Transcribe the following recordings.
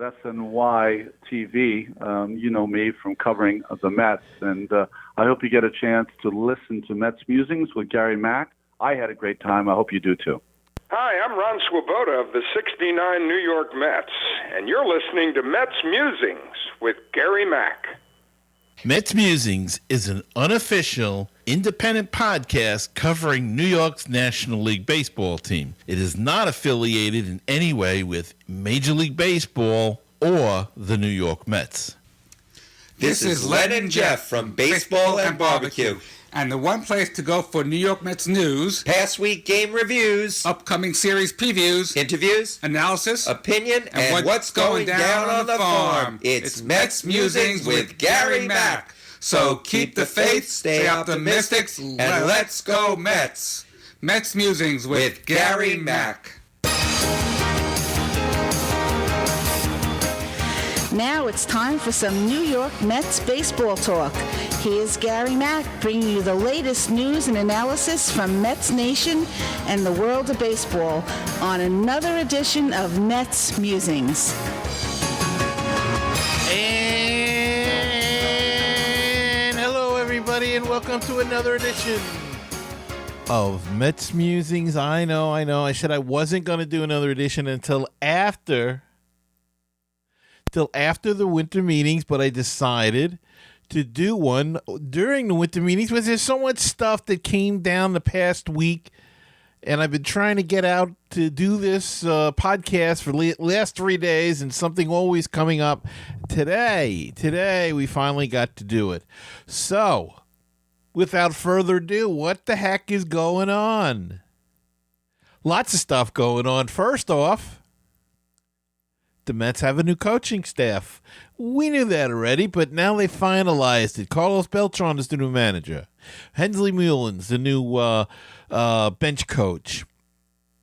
SNY TV. You know me from covering the Mets, and I hope you get a chance to listen to Mets Musings with Gary Mack. I had a great time. I hope you do too. Hi, I'm Ron Swoboda of the 69 New York Mets, and you're listening to Mets Musings with Gary Mack. Mets Musings is an unofficial, independent podcast covering New York's National League Baseball team. It is not affiliated in any way with Major League Baseball or the New York Mets. This is Len and Jeff from Baseball and Barbecue. And the one place to go for New York Mets news, Past week game reviews, upcoming series previews, interviews, analysis, opinion, and what's going down on the farm. It's Mets Musings with Gary Mack. So keep the faith, stay optimistic, and let's go Mets. Mets Musings with Gary Mack. Now it's time for some New York Mets baseball talk. Here's Gary Mack bringing you the latest news and analysis from Mets Nation and the world of baseball on another edition of Mets Musings. And hello, everybody, and welcome to another edition of Mets Musings. I know. I said I wasn't going to do another edition until after the winter meetings, but I decided to do one during the winter meetings because there's so much stuff that came down the past week, and I've been trying to get out to do this podcast for the last 3 days, and something always coming up. Today we finally got to do it. So, without further ado, what the heck is going on? Lots of stuff going on. First off, the Mets have a new coaching staff. We knew that already, but now they finalized it. Carlos Beltran is the new manager. Hensley Mullins, the new bench coach.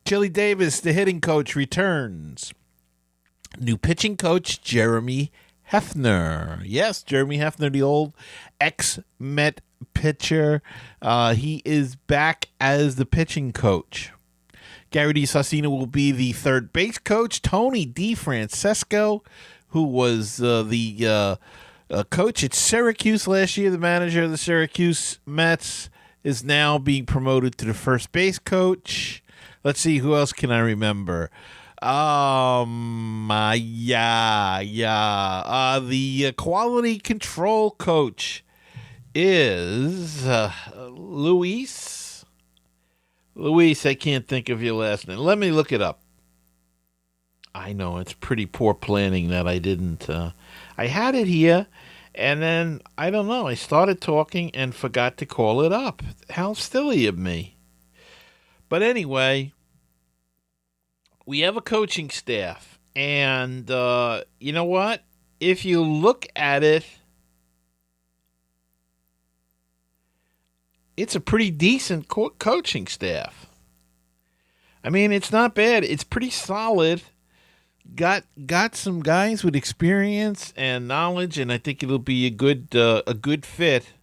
Chili Davis, the hitting coach, returns. New pitching coach, Jeremy Hefner. Yes, Jeremy Hefner, the old ex-Met pitcher. He is back as the pitching coach. Gary DiSascina will be the third base coach. Tony DeFrancesco, who was the coach at Syracuse last year, the manager of the Syracuse Mets, is now being promoted to the first base coach. Let's see, who else can I remember? The quality control coach is Luis, I can't think of your last name. Let me look it up. I know, it's pretty poor planning that I didn't. I had it here, and then, I don't know, I started talking and forgot to call it up. How silly of me. But anyway, we have a coaching staff, and you know what? If you look at it, it's a pretty decent coaching staff. I mean, it's not bad. It's pretty solid. Got some guys with experience and knowledge, and I think it'll be a good fit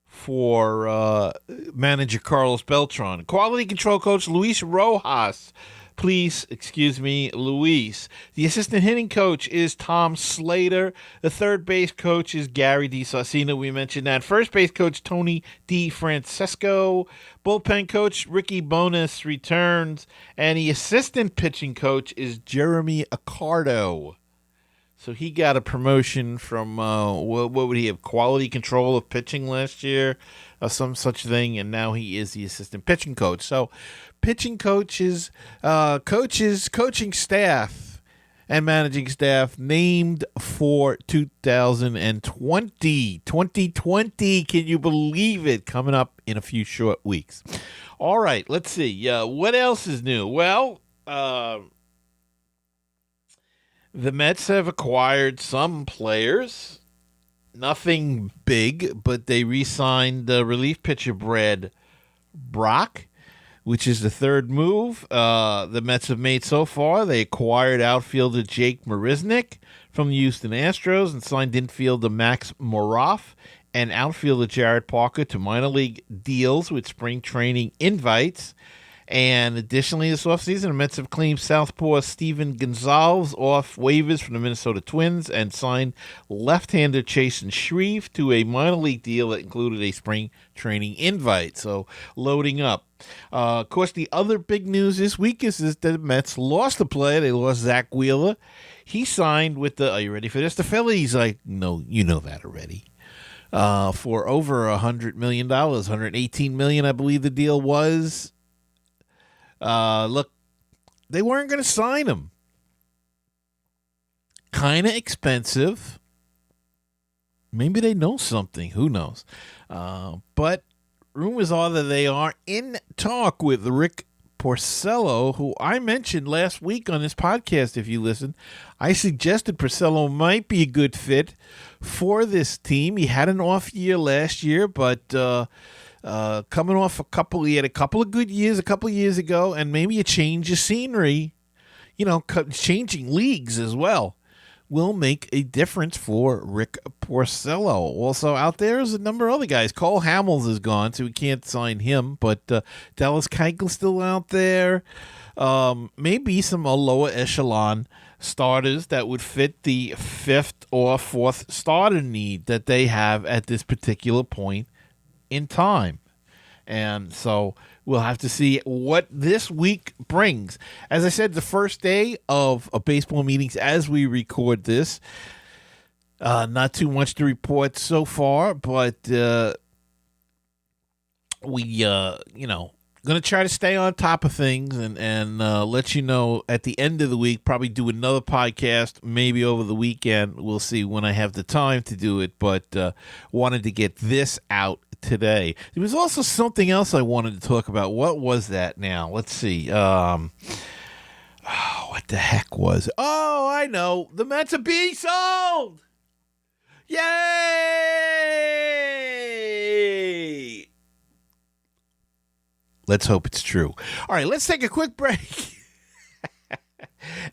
for manager Carlos Beltran. Quality control coach Luis Rojas. Please excuse me, Luis. The assistant hitting coach is Tom Slater. The third base coach is Gary DiSascina. We mentioned that. First base coach Tony DeFrancesco. Bullpen coach Ricky Bonas returns. And the assistant pitching coach is Jeremy Accardo. So he got a promotion from, what would he have, quality control of pitching last year, some such thing, and now he is the assistant pitching coach. So pitching coaches, coaching staff, and managing staff named for 2020. 2020, can you believe it? Coming up in a few short weeks. All right, let's see. What else is new? Well, the Mets have acquired some players. Nothing big, but they re-signed relief pitcher Brad Brock, which is the third move the Mets have made so far. They acquired outfielder Jake Marisnick from the Houston Astros and signed infielder Max Moroff and outfielder Jared Parker to minor league deals with spring training invites. And additionally, this offseason, the Mets have claimed southpaw Steven Gonzalez off waivers from the Minnesota Twins and signed left-hander Chasen Shreve to a minor league deal that included a spring training invite. So loading up. Of course, the other big news this week is that the Mets lost a player. They lost Zach Wheeler. He signed with are you ready for this? The Phillies. No, you know that already. For over $100 million, $118 million, I believe the deal was. Look, they weren't going to sign him. Kind of expensive. Maybe they know something. Who knows? But rumors are that they are in talk with Rick Porcello, who I mentioned last week on this podcast. If you listen, I suggested Porcello might be a good fit for this team. He had an off year last year, but coming off he had a couple of good years a couple of years ago, and maybe a change of scenery, changing leagues as well, will make a difference for Rick Porcello. Also out there is a number of other guys. Cole Hamels is gone, so we can't sign him, but Dallas Keuchel's still out there. Maybe some lower echelon starters that would fit the fifth or fourth starter need that they have at this particular point in time. And so we'll have to see what this week brings. As I said, the first day of baseball meetings as we record this. Not too much to report so far, but we going to try to stay on top of things and let you know at the end of the week, probably do another podcast, maybe over the weekend. We'll see when I have the time to do it, but wanted to get this out today. There was also something else I wanted to talk about. What was that now? Let's see. What the heck was it? Oh, I know. The Mets are being sold! Yay! Let's hope it's true. All right, let's take a quick break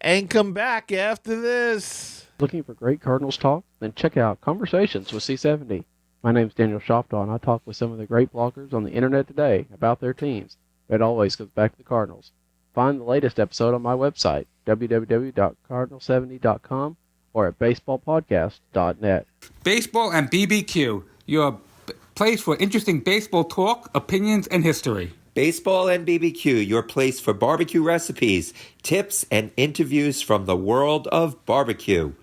and come back after this. Looking for great Cardinals talk? Then check out Conversations with C70. My name's Daniel Shoptaw, and I talk with some of the great bloggers on the internet today about their teams. But it always comes back to the Cardinals. Find the latest episode on my website, www.cardinal70.com, or at baseballpodcast.net. Baseball and BBQ, your place for interesting baseball talk, opinions, and history. Baseball and BBQ, your place for barbecue recipes, tips, and interviews from the world of barbecue.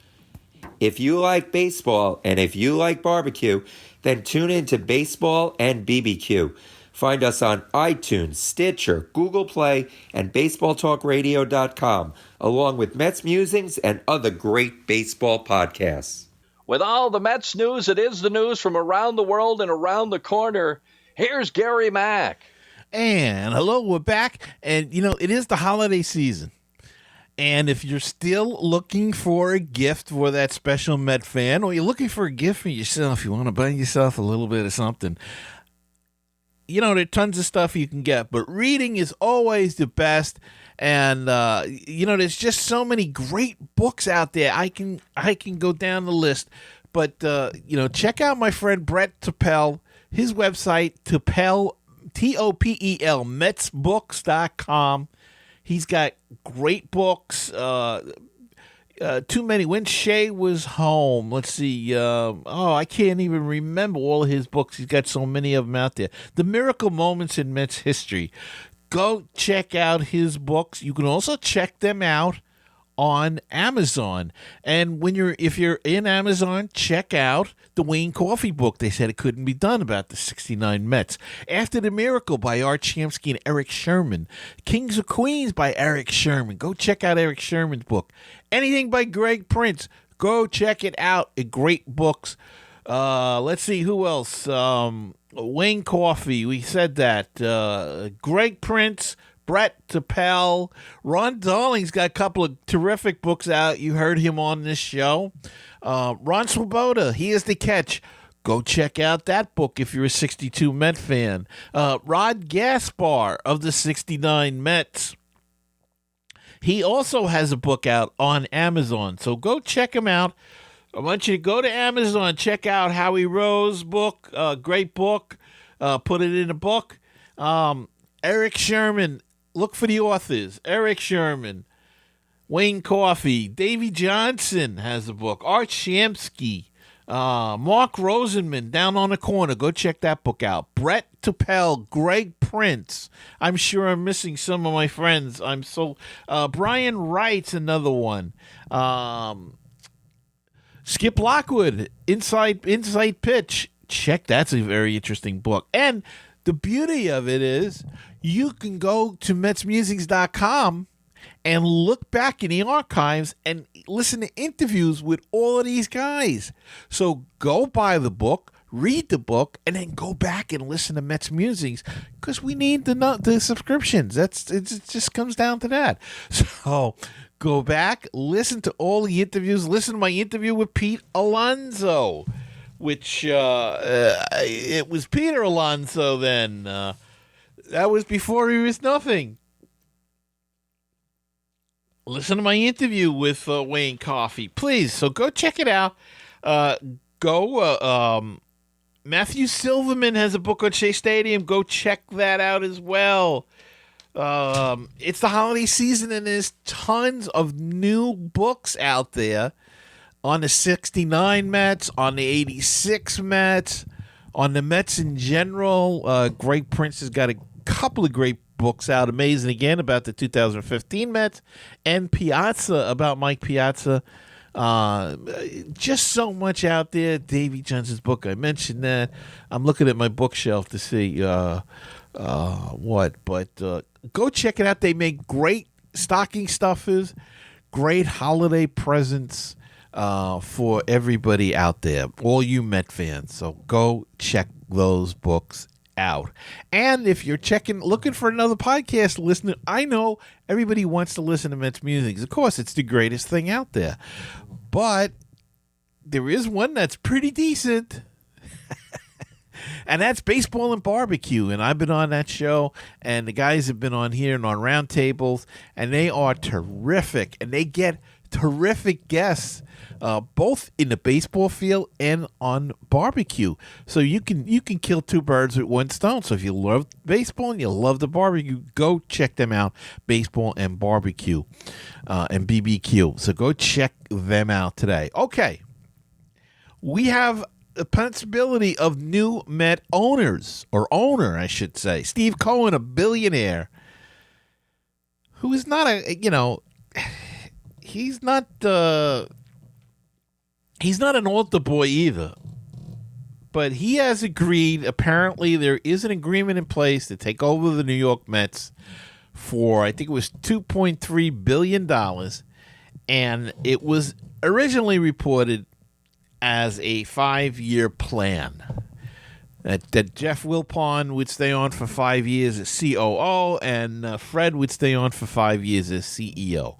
If you like baseball and if you like barbecue, then tune in to Baseball and BBQ. Find us on iTunes, Stitcher, Google Play, and BaseballTalkRadio.com, along with Mets Musings and other great baseball podcasts. With all the Mets news, it is the news from around the world and around the corner. Here's Gary Mack. And hello, we're back. And, it is the holiday season. And if you're still looking for a gift for that special Met fan, or you're looking for a gift for yourself, you want to buy yourself a little bit of something, there are tons of stuff you can get, but reading is always the best. And, there's just so many great books out there. I can go down the list, but, check out my friend Brett Topel, his website, Topel, Topel, Metsbooks.com. He's got great books. Too many. When Shea Was Home. Let's see. I can't even remember all of his books. He's got so many of them out there. The Miracle Moments in Mets History. Go check out his books. You can also check them out on Amazon. And if you're in Amazon, check out the Wayne Coffey book. They said it couldn't be done about the 69 Mets. After the Miracle by Art Shamsky and Eric Sherman. Kings of Queens by Eric Sherman. Go check out Eric Sherman's book. Anything by Greg Prince. Go check it out. Great books. Let's see who else. Wayne Coffey. We said that. Greg Prince. Brett Topel. Ron Darling's got a couple of terrific books out. You heard him on this show. Ron Swoboda, He Is the Catch. Go check out that book if you're a 62 Met fan. Rod Gaspar of the 69 Mets. He also has a book out on Amazon, so go check him out. I want you to go to Amazon, check out Howie Rose's book, great book. Put it in a book. Eric Sherman, Look for the authors. Eric Sherman, Wayne Coffey, Davy Johnson has a book. Art Shamsky, Mark Rosenman, Down on the Corner. Go check that book out. Brett Tupel, Greg Prince. I'm sure I'm missing some of my friends. Brian Wright's another one. Skip Lockwood, Inside Pitch. Check. That's a very interesting book. And the beauty of it is you can go to MetsMusings.com and look back in the archives and listen to interviews with all of these guys. So go buy the book, read the book, and then go back and listen to Mets Musings because we need the subscriptions. It just comes down to that. So go back, listen to all the interviews. Listen to my interview with Pete Alonso, which it was Peter Alonso then. That was before he was nothing. Listen to my interview with Wayne Coffey, please. So go check it out. Matthew Silverman has a book on Shea Stadium. Go check that out as well. It's the holiday season, and there's tons of new books out there on the 69 Mets, on the 86 Mets, on the Mets in general. Greg Prince has got a couple of great books out. Amazing Again about the 2015 Mets, and Piazza about Mike Piazza. Just so much out there. Davy Johnson's book, I mentioned that. I'm looking at my bookshelf to see go check it out. They make great stocking stuffers, great holiday presents for everybody out there, all you Met fans. So go check those books out. And if you're looking for another podcast to listen to, I know everybody wants to listen to Mets Musings. Of course, it's the greatest thing out there. But there is one that's pretty decent. And that's Baseball and Barbecue. And I've been on that show, and the guys have been on here and on roundtables, and they are terrific. And they get terrific guests, both in the baseball field and on barbecue. So you can kill two birds with one stone. So if you love baseball and you love the barbecue, go check them out. Baseball and Barbecue and BBQ. So go check them out today. Okay, we have a possibility of new Met owners, or owner, I should say. Steve Cohen, a billionaire, who is not he's not an altar boy either. But he has agreed, apparently there is an agreement in place to take over the New York Mets for, I think it was $2.3 billion. And it was originally reported as a 5-year plan. That Jeff Wilpon would stay on for 5 years as COO, and Fred would stay on for 5 years as CEO.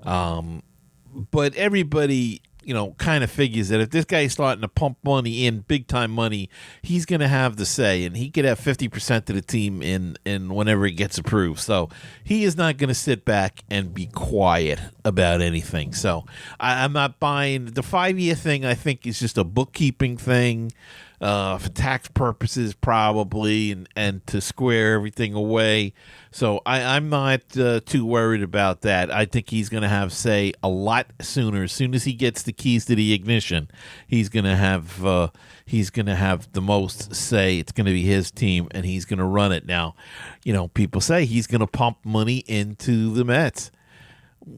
But everybody, kind of figures that if this guy's starting to pump money in, big time money, he's going to have the say, and he could have 50% of the team in whenever it gets approved. So he is not going to sit back and be quiet about anything. So I'm not buying the 5-year thing. I think is just a bookkeeping thing. For tax purposes, probably, and to square everything away. So I'm not too worried about that. I think he's going to have say a lot sooner. As soon as he gets the keys to the ignition, he's going to have the most say. It's going to be his team, and he's going to run it. Now, people say he's going to pump money into the Mets.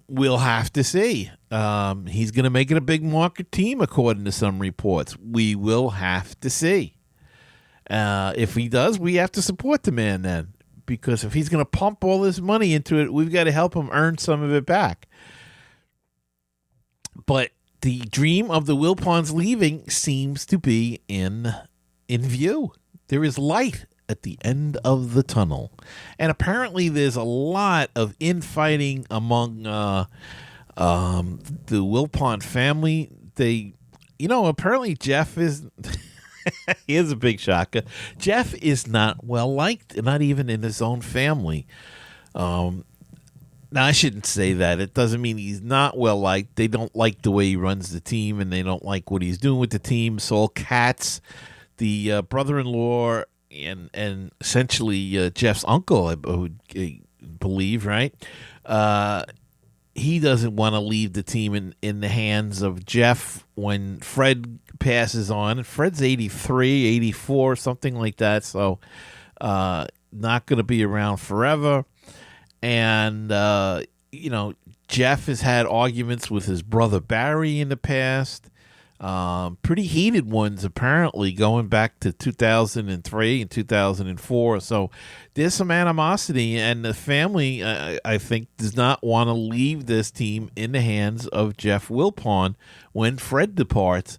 We'll have to see. He's going to make it a big market team, according to some reports. We will have to see. If he does, we have to support the man then. Because if he's going to pump all this money into it, we've got to help him earn some of it back. But the dream of the Wilpons leaving seems to be in view. There is light at the end of the tunnel. And apparently there's a lot of infighting among the Wilpon family. Apparently Jeff is here's a big shocker. Jeff is not well liked, not even in his own family. Now, I shouldn't say that. It doesn't mean he's not well liked. They don't like the way he runs the team, and they don't like what he's doing with the team. Saul Katz, the brother-in-law and essentially Jeff's uncle, who believe, right? He doesn't want to leave the team in the hands of Jeff when Fred passes on. Fred's 83, 84, something like that. So not going to be around forever. And, Jeff has had arguments with his brother Barry in the past. Pretty heated ones, apparently, going back to 2003 and 2004. So there's some animosity, and the family, I think, does not want to leave this team in the hands of Jeff Wilpon when Fred departs.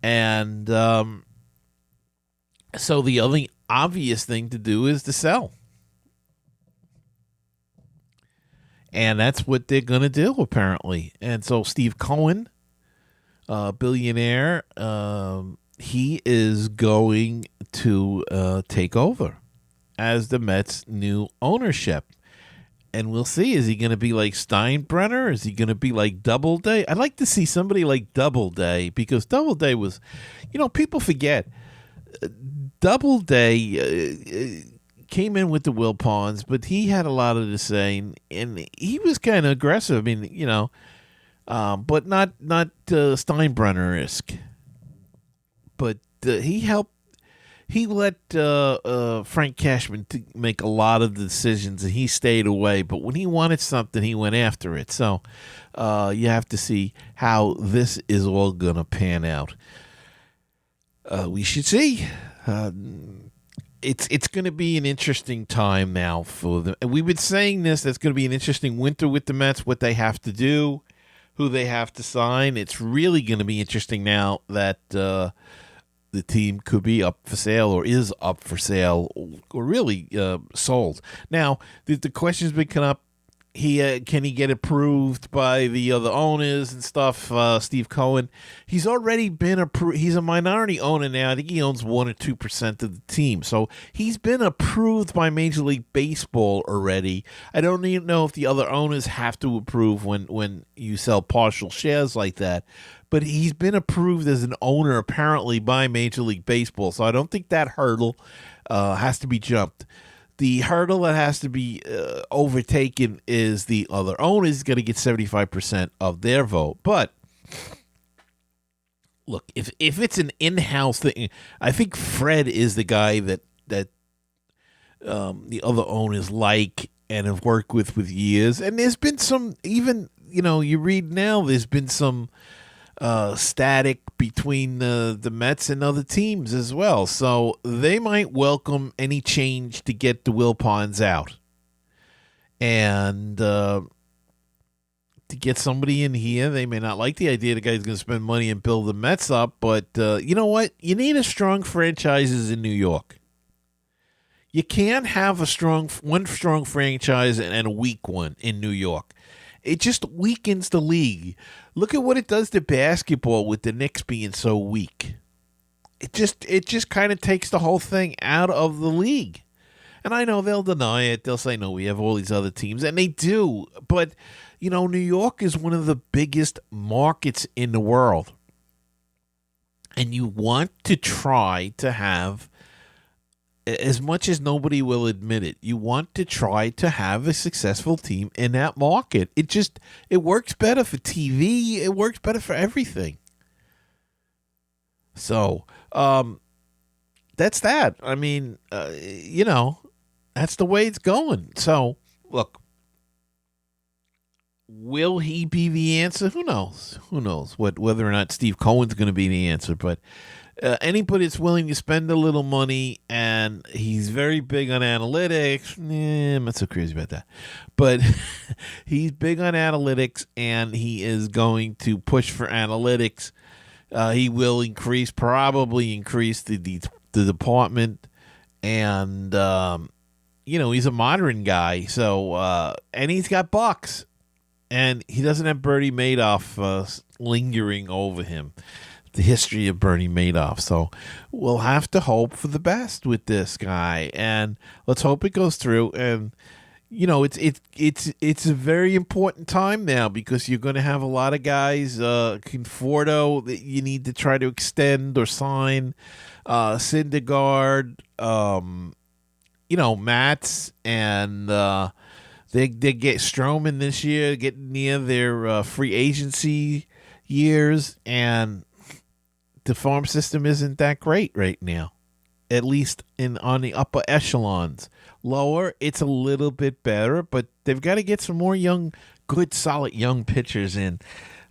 And so the only obvious thing to do is to sell. And that's what they're going to do, apparently. And so Steve Cohen, billionaire, he is going to take over as the Mets' new ownership. And we'll see, is he going to be like Steinbrenner? Is he going to be like Doubleday? I'd like to see somebody like Doubleday, because Doubleday was, people forget, Doubleday came in with the Wilpons, but he had a lot of the say, and he was kind of aggressive. I mean, but not Steinbrenner-esque. But he let Frank Cashman make a lot of the decisions, and he stayed away. But when he wanted something, he went after it. So you have to see how this is all going to pan out. We should see. It's going to be an interesting time now for them. And we've been saying this, that's going to be an interesting winter with the Mets, what they have to do, who they have to sign. It's really going to be interesting now that the team could be up for sale, or is up for sale, or really sold. Now, the question's been come up. Can he get approved by the other owners and stuff? Steve Cohen, he's already been approved. He's a minority owner now. I think he owns 1 or 2% of the team. So he's been approved by Major League Baseball already. I don't even know if the other owners have to approve when you sell partial shares like that. But he's been approved as an owner apparently by Major League Baseball. So I don't think that hurdle has to be jumped. The hurdle that has to be overtaken is the other owners going to get 75% of their vote. But look, if it's an in-house thing, I think Fred is the guy that the other owners like and have worked with years. And there's been some, even, you read now, there's been some static between the Mets and other teams as well. So they might welcome any change to get the Wilpons out. And to get somebody in here, they may not like the idea the guy's going to spend money and build the Mets up, but you know what? You need a strong franchise in New York. You can't have one strong franchise and a weak one in New York. It just weakens the league. Look at what it does to basketball with the Knicks being so weak. It just kind of takes the whole thing out of the league. And I know they'll deny it. They'll say, no, we have all these other teams. And they do. But, New York is one of the biggest markets in the world. And you want to try to have, as much as nobody will admit it, you want to try to have a successful team in that market. It works better for TV. It works better for everything. So, that's that. I mean, that's the way it's going. So, look, will he be the answer? Who knows? Whether or not Steve Cohen's going to be the answer, but anybody that's willing to spend a little money, and he's very big on analytics. I'm not so crazy about that. But he's big on analytics, and he is going to push for analytics. He will probably increase the department. And, he's a modern guy. So, and he's got bucks. And he doesn't have Bernie Madoff lingering over him. The history of Bernie Madoff. So we'll have to hope for the best with this guy, and let's hope it goes through. And it's a very important time now, because you're going to have a lot of guys, Conforto, that you need to try to extend or sign, Syndergaard, Mats, and They get Stroman this year, getting near their free agency years, and the farm system isn't that great right now. At least on the upper echelons. Lower, it's a little bit better, but they've got to get some more good, solid young pitchers in.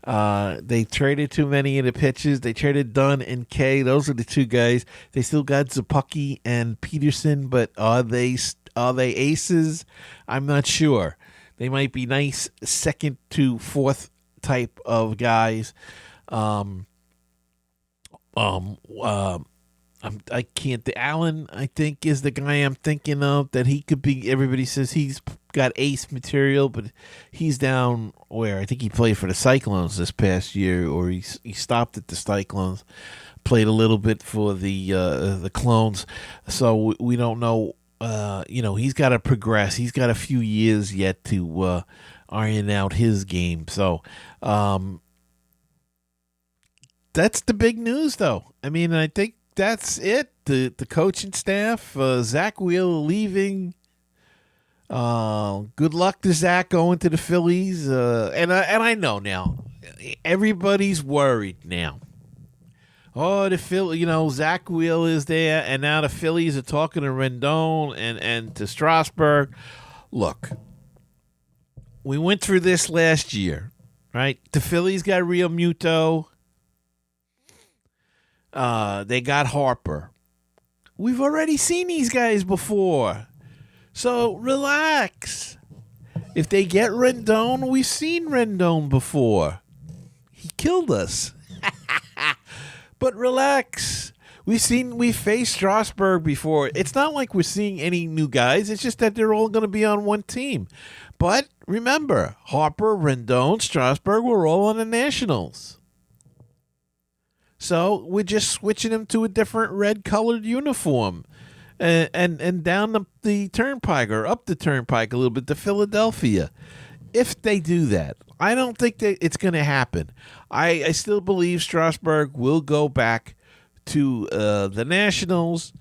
They traded too many of the pitchers. They traded Dunn and Kay. Those are the two guys. They still got Zapucki and Peterson, but are they aces? I'm not sure. They might be nice second to fourth type of guys. I can't. Allen, I think, is the guy I'm thinking of that he could be. Everybody says he's got ace material, but he's down where I think he played for the Cyclones this past year, or he stopped at the Cyclones, played a little bit for the Clones. So we don't know. He's got to progress. He's got a few years yet to iron out his game. So that's the big news, though. I mean, I think that's it. The coaching staff, Zach Wheeler leaving. Good luck to Zach going to the Phillies. And I know now, everybody's worried now. Oh, Zach Wheeler is there, and now the Phillies are talking to Rendon and to Strasburg. Look, we went through this last year, right? The Phillies got Real Muto. They got Harper. We've already seen these guys before. So relax. If they get Rendon, we've seen Rendon before. He killed us. But relax. We faced Strasburg before. It's not like we're seeing any new guys. It's just that they're all going to be on one team. But remember, Harper, Rendon, Strasburg were all on the Nationals. So we're just switching them to a different red-colored uniform, and down the turnpike or up the turnpike a little bit to Philadelphia. If they do that, I don't think that it's going to happen. I still believe Strasburg will go back to the Nationals,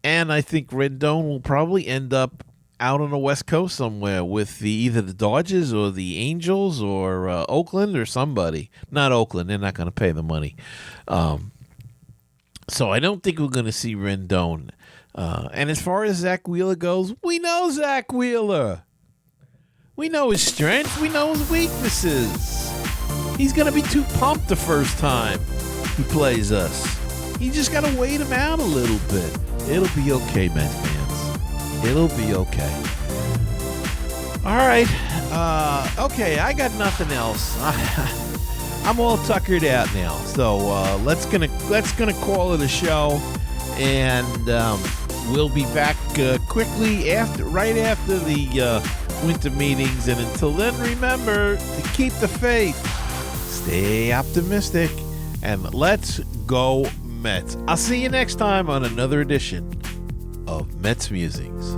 and I think Rendon will probably end up out on the West Coast somewhere with either the Dodgers or the Angels or Oakland or somebody. Not Oakland. They're not going to pay the money. So I don't think we're going to see Rendon. And as far as Zach Wheeler goes, we know Zach Wheeler. We know his strengths. We know his weaknesses. He's going to be too pumped the first time he plays us. You just got to wait him out a little bit. It'll be okay, Mets fans. It'll be okay. All right. Okay, I got nothing else. I'm all tuckered out now. So let's gonna call it a show, and we'll be back quickly right after the winter meetings. And until then, remember to keep the faith, stay optimistic, and let's go Mets. I'll see you next time on another edition of Mets Musings.